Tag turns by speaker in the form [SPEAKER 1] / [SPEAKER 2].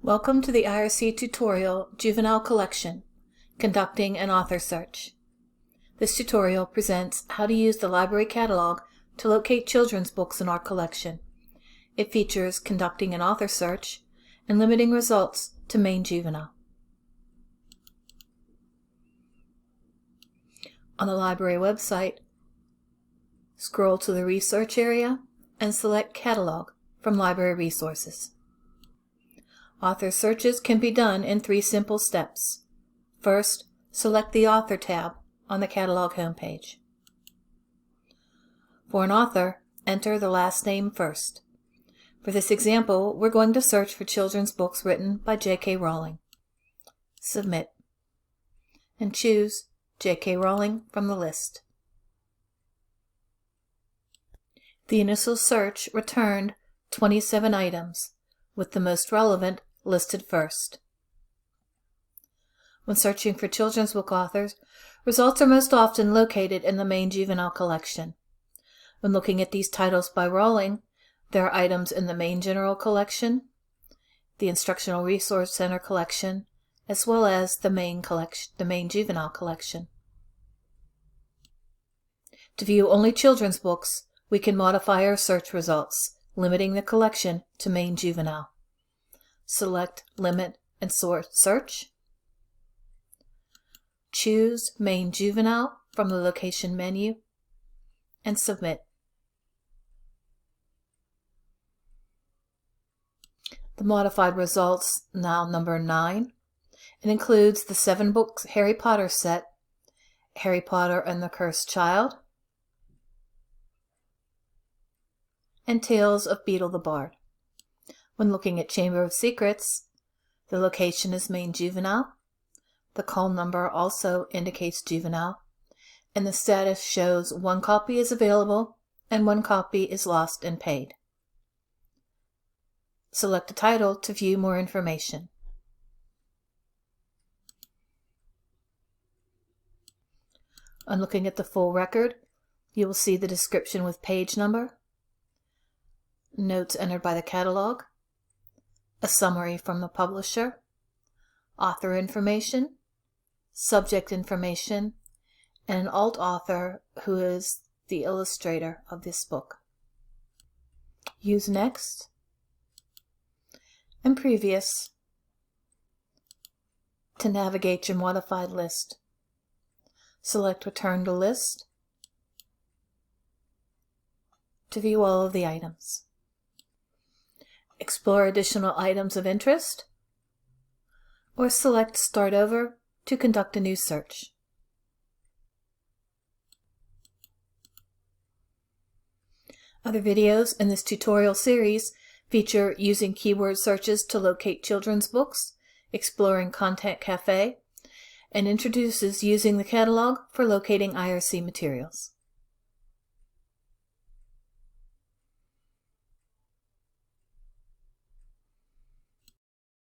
[SPEAKER 1] Welcome to the IRC tutorial, Juvenile Collection, Conducting an Author Search. This tutorial presents how to use the library catalog to locate children's books in our collection. It features conducting an author search and limiting results to MAIN Juvenile. On the library website, scroll to the research area and select Catalog from Library Resources. Author searches can be done in 3 simple steps. First, select the Author tab on the catalog homepage. For an author, enter the last name first. For this example, we're going to search for children's books written by J.K. Rowling. Submit. And choose J.K. Rowling from the list. The initial search returned 27 items, with the most relevant listed first. When searching for children's book authors, results are most often located in the MAIN Juvenile collection. When looking at these titles by Rowling, there are items in the MAIN General collection, the Instructional Resource Center collection, as well as the MAIN Juvenile collection. To view only children's books, we can modify our search results, limiting the collection to MAIN Juvenile. Select Limit and Sort Search. Choose MAIN Juvenile from the Location menu and submit. The modified results now number 9. It includes the 7 books Harry Potter set, Harry Potter and the Cursed Child, and Tales of Beetle the Bard. When looking at Chamber of Secrets, the location is MAIN Juvenile, the call number also indicates Juvenile, and the status shows 1 copy is available and 1 copy is lost and paid. Select a title to view more information. On looking at the full record, you will see the description with page number, notes entered by the catalog, a summary from the publisher, author information, subject information, and an alt author who is the illustrator of this book. Use Next and Previous to navigate your modified list. Select Return to List to view all of the items. Explore additional items of interest, or select Start Over to conduct a new search. Other videos in this tutorial series feature using keyword searches to locate children's books, exploring Content Cafe, and introduces using the catalog for locating IRC materials.